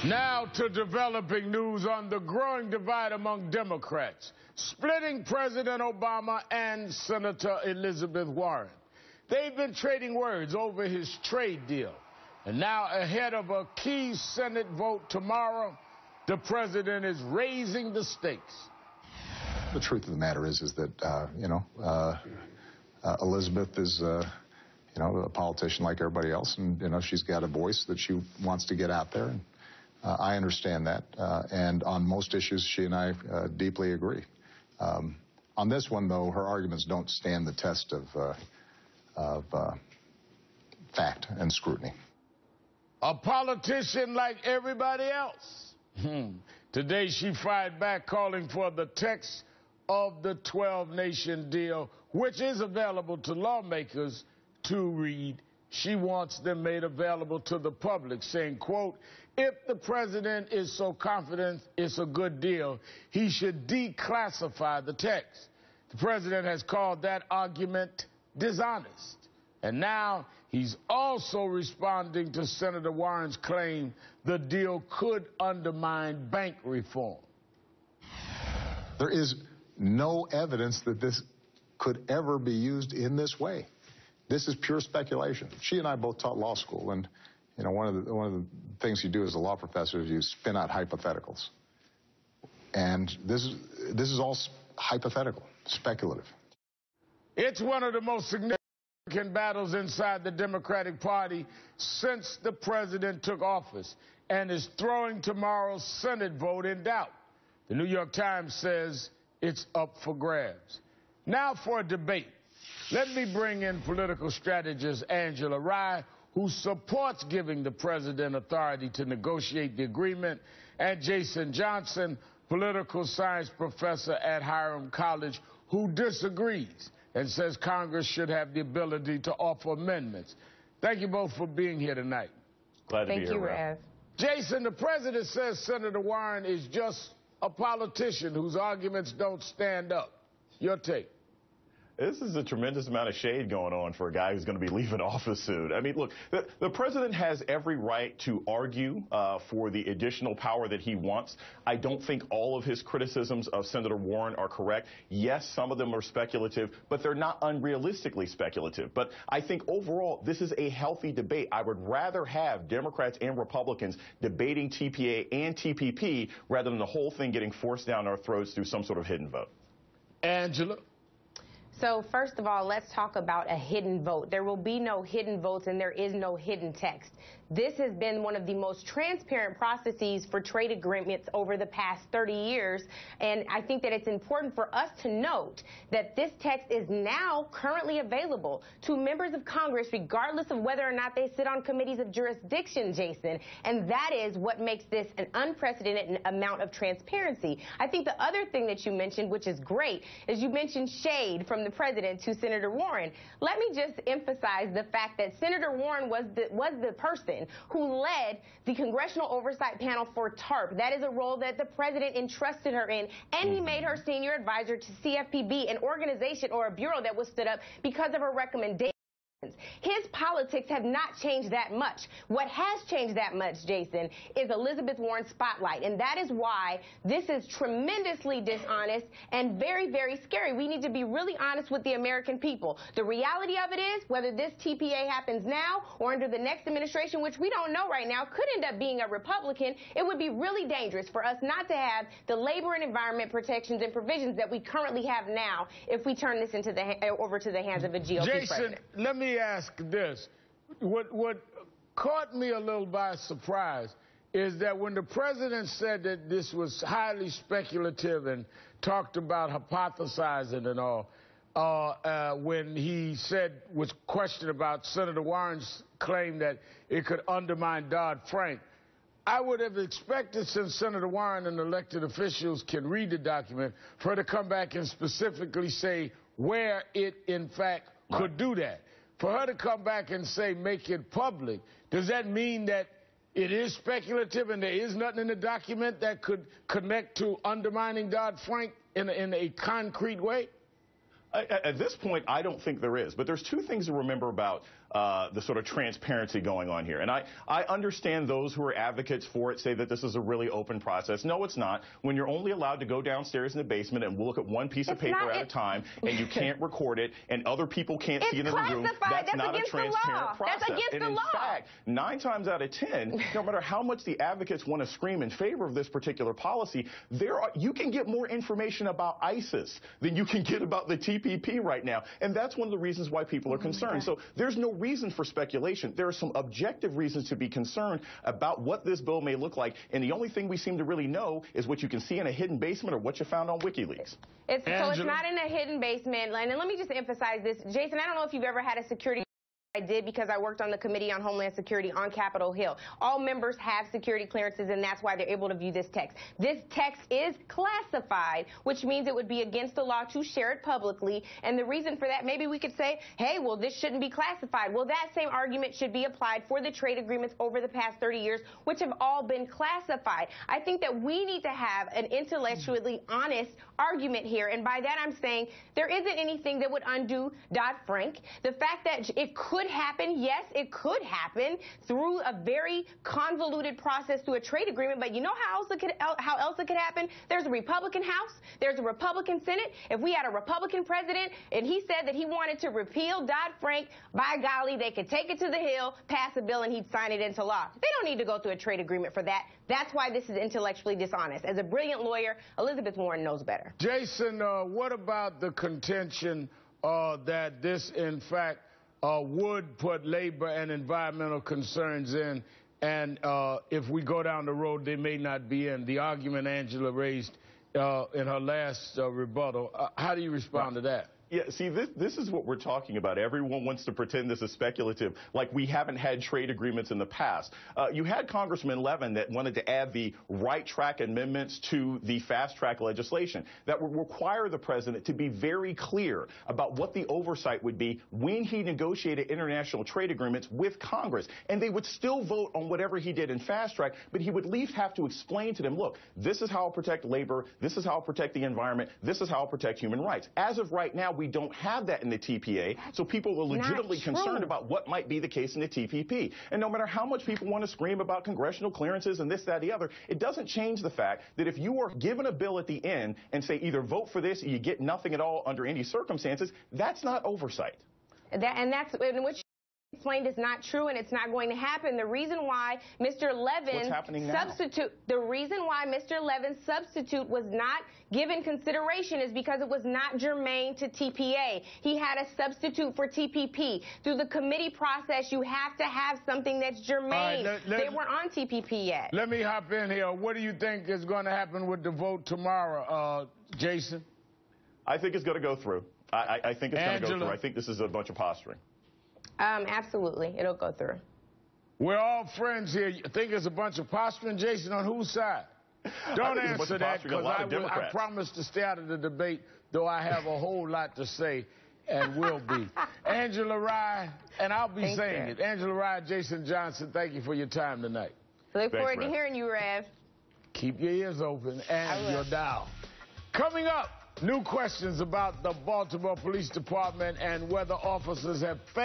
Now to developing news on the growing divide among Democrats, splitting President Obama and Senator Elizabeth Warren. They've been trading words over his trade deal. And now, ahead of a key Senate vote tomorrow, the president is raising the stakes. The truth of the matter is that, Elizabeth is, a politician like everybody else, and, she's got a voice that she wants to get out there. And I understand that. And on most issues, she and I deeply agree. On this one, though, her arguments don't stand the test of fact and scrutiny. A politician like everybody else. Today, she fired back, calling for the text of the 12-nation deal, which is available to lawmakers to read. She wants them made available to the public, saying, quote, if the president is so confident it's a good deal, he should declassify the text. The president has called that argument dishonest. And now he's also responding to Senator Warren's claim the deal could undermine bank reform. There is no evidence that this could ever be used in this way. This is pure speculation. She and I both taught law school, and one of the things you do as a law professor is you spin out hypotheticals. And this is all hypothetical, speculative. It's one of the most significant battles inside the Democratic Party since the president took office, and is throwing tomorrow's Senate vote in doubt. The New York Times says it's up for grabs. Now for a debate. Let me bring in political strategist Angela Rye, who supports giving the president authority to negotiate the agreement, and Jason Johnson, political science professor at Hiram College, who disagrees and says Congress should have the ability to offer amendments. Thank you both for being here tonight. Glad to be here, Rev. Jason, the president says Senator Warren is just a politician whose arguments don't stand up. Your take? This is a tremendous amount of shade going on for a guy who's going to be leaving office soon. I mean, look, the president has every right to argue for the additional power that he wants. I don't think all of his criticisms of Senator Warren are correct. Yes, some of them are speculative, but they're not unrealistically speculative. But I think overall, this is a healthy debate. I would rather have Democrats and Republicans debating TPA and TPP rather than the whole thing getting forced down our throats through some sort of hidden vote. Angela? So first of all, let's talk about a hidden vote. There will be no hidden votes, and there is no hidden text. This has been one of the most transparent processes for trade agreements over the past 30 years, and I think that it's important for us to note that this text is now currently available to members of Congress, regardless of whether or not they sit on committees of jurisdiction, Jason, and that is what makes this an unprecedented amount of transparency. I think the other thing that you mentioned, which is great, is you mentioned shade from the president to Senator Warren. Let me just emphasize the fact that Senator Warren was the person who led the Congressional Oversight Panel for TARP. That is a role that the president entrusted her in, and he made her senior advisor to CFPB, an organization or a bureau that was stood up because of her recommendation. His politics have not changed that much. What has changed that much, Jason, is Elizabeth Warren's spotlight. And that is why this is tremendously dishonest and very, very scary. We need to be really honest with the American people. The reality of it is, whether this TPA happens now or under the next administration, which we don't know right now, could end up being a Republican, it would be really dangerous for us not to have the labor and environment protections and provisions that we currently have now if we turn this into over to the hands of a GOP president. Jason, let me ask this. What caught me a little by surprise is that when the president said that this was highly speculative and talked about hypothesizing and all, when he was questioned about Senator Warren's claim that it could undermine Dodd-Frank, I would have expected, since Senator Warren and elected officials can read the document, for her to come back and specifically say where it, in fact, could do that. For her to come back and say, make it public, does that mean that it is speculative and there is nothing in the document that could connect to undermining Dodd-Frank in a concrete way? At this point, I don't think there is. But there's two things to remember about the sort of transparency going on here. And I understand those who are advocates for it say that this is a really open process. No, it's not. When you're only allowed to go downstairs in the basement and look at one piece of paper at a time, and you can't record it, and other people can't see it in the room, that's not a transparent process. That's against the law. In fact, 9 times out of 10, no matter how much the advocates want to scream in favor of this particular policy, you can get more information about ISIS than you can get about the TPP right now. And that's one of the reasons why people are concerned. So there's no reason for speculation. There are some objective reasons to be concerned about what this bill may look like. And the only thing we seem to really know is what you can see in a hidden basement or what you found on WikiLeaks. So it's not in a hidden basement. And let me just emphasize this. Jason, I don't know if you've ever had a security. I did because I worked on the Committee on Homeland Security on Capitol Hill. All members have security clearances, and that's why they're able to view this text. This text is classified, which means it would be against the law to share it publicly. And the reason for that, maybe we could say, hey, well, this shouldn't be classified. Well, that same argument should be applied for the trade agreements over the past 30 years, which have all been classified. I think that we need to have an intellectually honest argument here. And by that, I'm saying there isn't anything that would undo Dodd-Frank. The fact that it could happen, yes, it could happen through a very convoluted process through a trade agreement, but you know how else it could happen? There's a Republican House, there's a Republican Senate. If we had a Republican president and he said that he wanted to repeal Dodd-Frank, by golly, they could take it to the Hill, pass a bill, and he'd sign it into law. They don't need to go through a trade agreement for that. That's why this is intellectually dishonest. As a brilliant lawyer, Elizabeth Warren knows better. Jason, what about the contention that this, in fact, would put labor and environmental concerns in, and if we go down the road, they may not be in? The argument Angela raised in her last rebuttal. How do you respond to that? Yeah, see, this is what we're talking about. Everyone wants to pretend this is speculative, like we haven't had trade agreements in the past. You had Congressman Levin that wanted to add the right track amendments to the fast track legislation that would require the president to be very clear about what the oversight would be when he negotiated international trade agreements with Congress. And they would still vote on whatever he did in fast track, but he would at least have to explain to them, look, this is how I'll protect labor, this is how I'll protect the environment, this is how I'll protect human rights. As of right now, we don't have that in the TPA, so people are legitimately concerned about what might be the case in the TPP. And no matter how much people want to scream about congressional clearances and this, that, the other, it doesn't change the fact that if you are given a bill at the end and say either vote for this or you get nothing at all under any circumstances, that's not oversight. That's which explained is not true, and it's not going to happen. The reason why Mr. Levin's substitute was not given consideration is because it was not germane to TPA. He had a substitute for TPP. Through the committee process, you have to have something that's germane. They weren't on TPP yet. Let me hop in here. What do you think is going to happen with the vote tomorrow, Jason? I think it's going to go through. I think it's going to go through. I think this is a bunch of posturing. Absolutely. It'll go through. We're all friends here. You think it's a bunch of posturing, Jason? On whose side? Don't answer that, because I promise to stay out of the debate, though I have a whole lot to say and will be. Angela Rye, and I'll be saying it. Angela Rye, Jason Johnson, thank you for your time tonight. Look forward to hearing you, Rev. Keep your ears open and your dial. Coming up, new questions about the Baltimore Police Department and whether officers have failed.